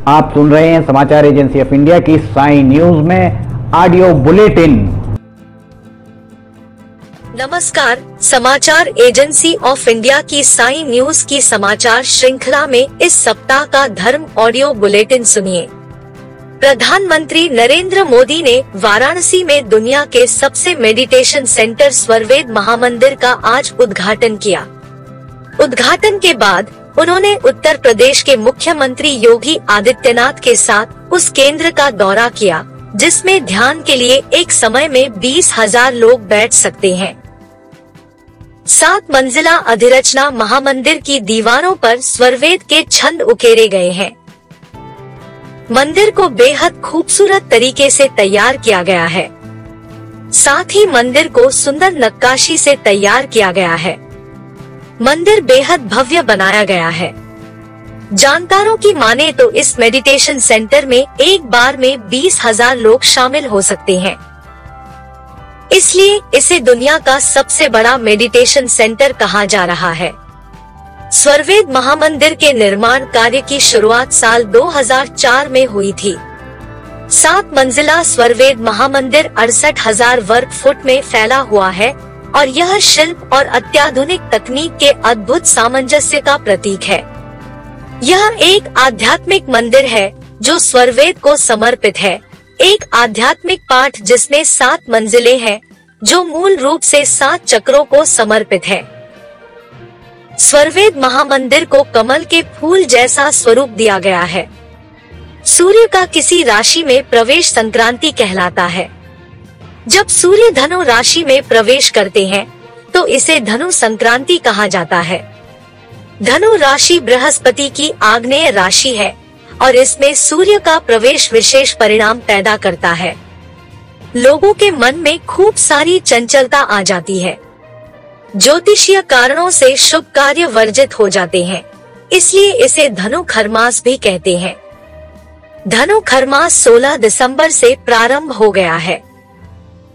आप सुन रहे हैं समाचार एजेंसी ऑफ इंडिया की साई न्यूज में ऑडियो बुलेटिन। नमस्कार, समाचार एजेंसी ऑफ इंडिया की साई न्यूज की समाचार श्रृंखला में इस सप्ताह का धर्म ऑडियो बुलेटिन सुनिए। प्रधानमंत्री नरेंद्र मोदी ने वाराणसी में दुनिया के सबसे मेडिटेशन सेंटर स्वरवेद महामंदिर का आज उद्घाटन किया। उद्घाटन के बाद उन्होंने उत्तर प्रदेश के मुख्यमंत्री योगी आदित्यनाथ के साथ उस केंद्र का दौरा किया, जिसमें ध्यान के लिए एक समय में 20,000 लोग बैठ सकते हैं। 7 मंजिला अधिरचना महामंदिर की दीवारों पर स्वरवेद के छंद उकेरे गए हैं। मंदिर को बेहद खूबसूरत तरीके से तैयार किया गया है। साथ ही मंदिर को सुंदर नक्काशी से तैयार किया गया है। मंदिर बेहद भव्य बनाया गया है। जानकारों की माने तो इस मेडिटेशन सेंटर में एक बार में 20,000 लोग शामिल हो सकते हैं। इसलिए इसे दुनिया का सबसे बड़ा मेडिटेशन सेंटर कहा जा रहा है। स्वरवेद महामंदिर के निर्माण कार्य की शुरुआत साल 2004 में हुई थी। 7 मंजिला स्वरवेद महामंदिर 68,000 वर्ग फुट में फैला हुआ है और यह शिल्प और अत्याधुनिक तकनीक के अद्भुत सामंजस्य का प्रतीक है। यह एक आध्यात्मिक मंदिर है जो स्वरवेद को समर्पित है। एक आध्यात्मिक पाठ जिसमें 7 मंजिलें हैं, जो मूल रूप से 7 चक्रों को समर्पित है। स्वरवेद महामंदिर को कमल के फूल जैसा स्वरूप दिया गया है। सूर्य का किसी राशि में प्रवेश संक्रांति कहलाता है। जब सूर्य धनु राशि में प्रवेश करते हैं तो इसे धनु संक्रांति कहा जाता है। धनु राशि बृहस्पति की आग्नेय राशि है और इसमें सूर्य का प्रवेश विशेष परिणाम पैदा करता है। लोगों के मन में खूब सारी चंचलता आ जाती है। ज्योतिषीय कारणों से शुभ कार्य वर्जित हो जाते हैं, इसलिए इसे धनु खरमास भी कहते हैं। धनु खरमास 16 दिसंबर से प्रारंभ हो गया है।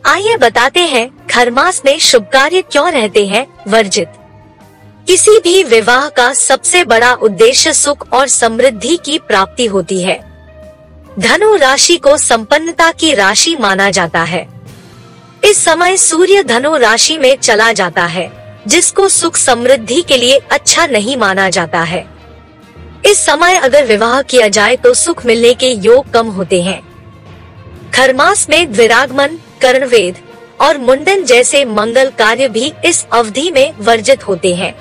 आइए बताते हैं खरमास में शुभ कार्य क्यों रहते हैं वर्जित। किसी भी विवाह का सबसे बड़ा उद्देश्य सुख और समृद्धि की प्राप्ति होती है। धनु राशि को संपन्नता की राशि माना जाता है। इस समय सूर्य धनु राशि में चला जाता है, जिसको सुख समृद्धि के लिए अच्छा नहीं माना जाता है। इस समय अगर विवाह किया जाए तो सुख मिलने के योग कम होते हैं। खरमास में द्विरागमन, कर्णवेद और मुंडन जैसे मंगल कार्य भी इस अवधि में वर्जित होते हैं।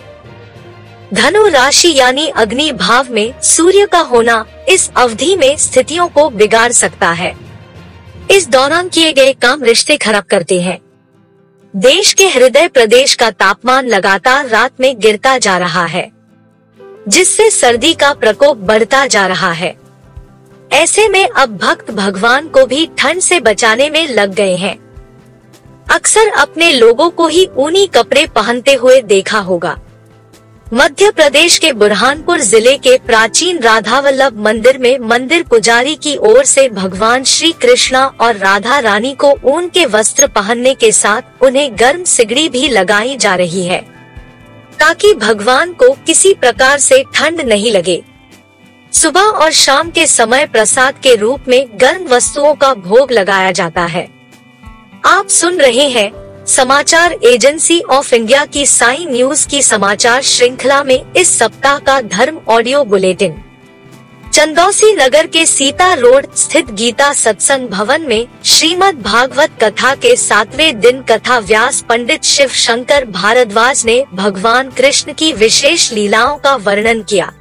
धनु राशि यानी अग्नि भाव में सूर्य का होना इस अवधि में स्थितियों को बिगाड़ सकता है। इस दौरान किए गए काम रिश्ते खराब करते हैं। देश के हृदय प्रदेश का तापमान लगातार रात में गिरता जा रहा है, जिससे सर्दी का प्रकोप बढ़ता जा रहा है। ऐसे में अब भक्त भगवान को भी ठंड से बचाने में लग गए हैं। अक्सर अपने लोगों को ही ऊनी कपड़े पहनते हुए देखा होगा। मध्य प्रदेश के बुरहानपुर जिले के प्राचीन राधावल्लभ मंदिर में मंदिर पुजारी की ओर से भगवान श्री कृष्णा और राधा रानी को ऊन के वस्त्र पहनने के साथ उन्हें गर्म सिगड़ी भी लगाई जा रही है, ताकि भगवान को किसी प्रकार से ठंड नहीं लगे। सुबह और शाम के समय प्रसाद के रूप में गर्म वस्तुओं का भोग लगाया जाता है। आप सुन रहे हैं समाचार एजेंसी ऑफ इंडिया की साई न्यूज की समाचार श्रृंखला में इस सप्ताह का धर्म ऑडियो बुलेटिन। चंदौसी नगर के सीता रोड स्थित गीता सत्संग भवन में श्रीमद् भागवत कथा के 7वें दिन कथा व्यास पंडित शिव शंकर भारद्वाज ने भगवान कृष्ण की विशेष लीलाओं का वर्णन किया,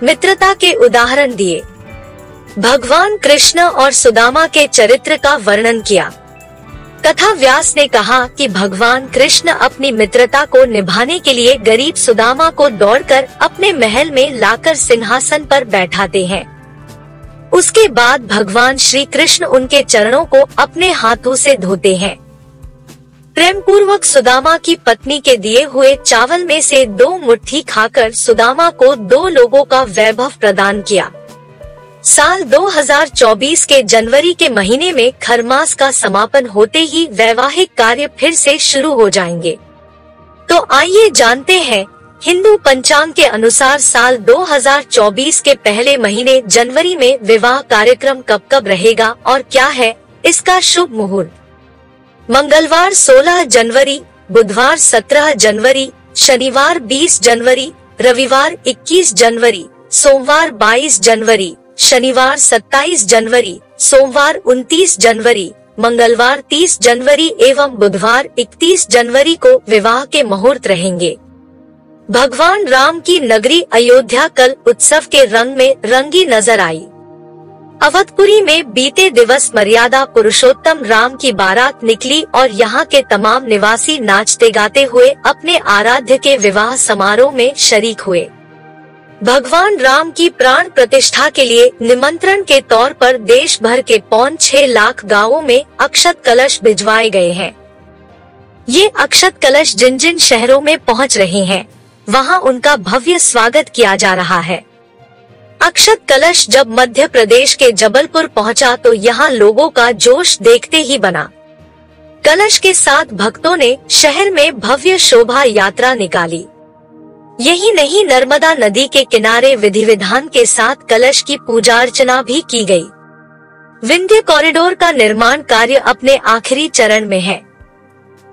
मित्रता के उदाहरण दिए, भगवान कृष्ण और सुदामा के चरित्र का वर्णन किया। कथा व्यास ने कहा कि भगवान कृष्ण अपनी मित्रता को निभाने के लिए गरीब सुदामा को दौड़कर अपने महल में लाकर सिंहासन पर बैठाते हैं। उसके बाद भगवान श्री कृष्ण उनके चरणों को अपने हाथों से धोते हैं। प्रेम पूर्वक सुदामा की पत्नी के दिए हुए चावल में से 2 मुट्ठी खाकर सुदामा को 2 लोगों का वैभव प्रदान किया। साल 2024 के जनवरी के महीने में खरमास का समापन होते ही वैवाहिक कार्य फिर से शुरू हो जाएंगे। तो आइए जानते हैं हिंदू पंचांग के अनुसार साल 2024 के पहले महीने जनवरी में विवाह कार्यक्रम कब रहेगा और क्या है इसका शुभ मुहूर्त? मंगलवार 16 जनवरी, बुधवार 17 जनवरी, शनिवार 20 जनवरी, रविवार 21 जनवरी, सोमवार 22 जनवरी, शनिवार 27 जनवरी, सोमवार 29 जनवरी, मंगलवार 30 जनवरी एवं बुधवार 31 जनवरी को विवाह के मुहूर्त रहेंगे। भगवान राम की नगरी अयोध्या कल उत्सव के रंग में रंगी नजर आई। अवधपुरी में बीते दिवस मर्यादा पुरुषोत्तम राम की बारात निकली और यहाँ के तमाम निवासी नाचते गाते हुए अपने आराध्य के विवाह समारोह में शरीक हुए। भगवान राम की प्राण प्रतिष्ठा के लिए निमंत्रण के तौर पर देश भर के 6 लाख गांवों में अक्षत कलश भिजवाए गए हैं। ये अक्षत कलश जिन जिन शहरों में पहुंच रहे हैं वहां उनका भव्य स्वागत किया जा रहा है। अक्षत कलश जब मध्य प्रदेश के जबलपुर पहुंचा तो यहाँ लोगों का जोश देखते ही बना। कलश के साथ भक्तों ने शहर में भव्य शोभा यात्रा निकाली। यही नहीं, नर्मदा नदी के किनारे विधि विधान के साथ कलश की पूजा अर्चना भी की गई। विंध्य कॉरिडोर का निर्माण कार्य अपने आखिरी चरण में है।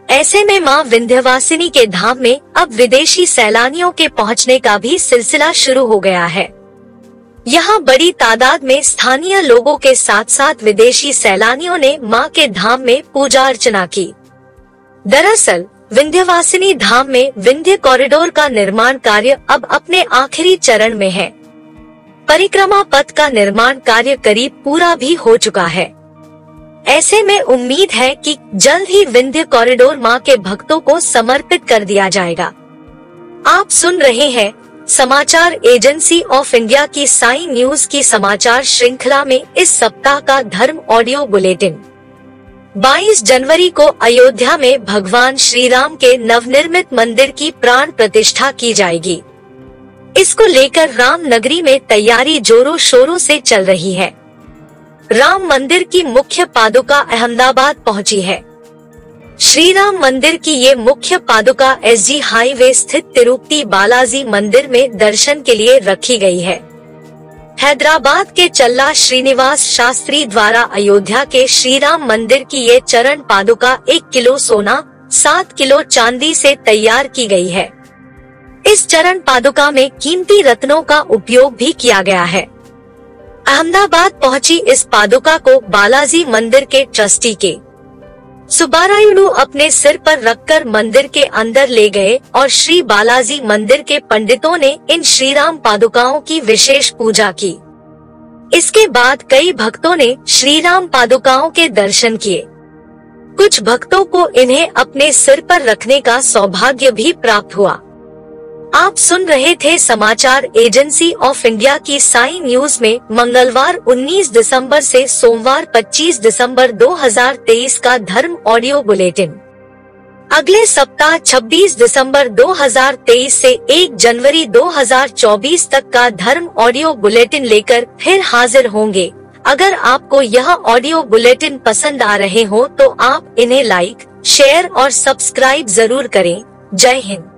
ऐसे में मां विंध्यवासिनी के धाम में अब विदेशी सैलानियों के पहुंचने का भी सिलसिला शुरू हो गया है। यहाँ बड़ी तादाद में स्थानीय लोगों के साथ साथ विदेशी सैलानियों ने मां के धाम में पूजा अर्चना की। दरअसल विंध्यवासिनी धाम में विंध्य कॉरिडोर का निर्माण कार्य अब अपने आखिरी चरण में है। परिक्रमा पथ का निर्माण कार्य करीब पूरा भी हो चुका है। ऐसे में उम्मीद है कि जल्द ही विंध्य कॉरिडोर मां के भक्तों को समर्पित कर दिया जाएगा। आप सुन रहे हैं समाचार एजेंसी ऑफ इंडिया की साई न्यूज की समाचार श्रृंखला में इस सप्ताह का धर्म ऑडियो बुलेटिन। 22 जनवरी को अयोध्या में भगवान श्री राम के नवनिर्मित मंदिर की प्राण प्रतिष्ठा की जाएगी। इसको लेकर राम नगरी में तैयारी जोरों शोरों से चल रही है। राम मंदिर की मुख्य पादुका अहमदाबाद पहुंची है। श्री राम मंदिर की ये मुख्य पादुका एसजी हाईवे स्थित तिरुपति बालाजी मंदिर में दर्शन के लिए रखी गई है। हैदराबाद के चल्ला श्रीनिवास शास्त्री द्वारा अयोध्या के श्री राम मंदिर की ये चरण पादुका 1 किलो सोना 7 किलो चांदी से तैयार की गई है। इस चरण पादुका में कीमती रत्नों का उपयोग भी किया गया है। अहमदाबाद पहुंची इस पादुका को बालाजी मंदिर के ट्रस्टी के सुब्बारायुडू अपने सिर पर रखकर मंदिर के अंदर ले गए और श्री बालाजी मंदिर के पंडितों ने इन श्री राम पादुकाओं की विशेष पूजा की। इसके बाद कई भक्तों ने श्री राम पादुकाओं के दर्शन किए। कुछ भक्तों को इन्हें अपने सिर पर रखने का सौभाग्य भी प्राप्त हुआ। आप सुन रहे थे समाचार एजेंसी ऑफ इंडिया की साई न्यूज में मंगलवार 19 दिसंबर से सोमवार 25 दिसंबर 2023 का धर्म ऑडियो बुलेटिन। अगले सप्ताह 26 दिसंबर 2023 से 1 जनवरी 2024 तक का धर्म ऑडियो बुलेटिन लेकर फिर हाजिर होंगे। अगर आपको यह ऑडियो बुलेटिन पसंद आ रहे हो तो आप इन्हें लाइक, शेयर और सब्सक्राइब जरूर करें। जय हिंद।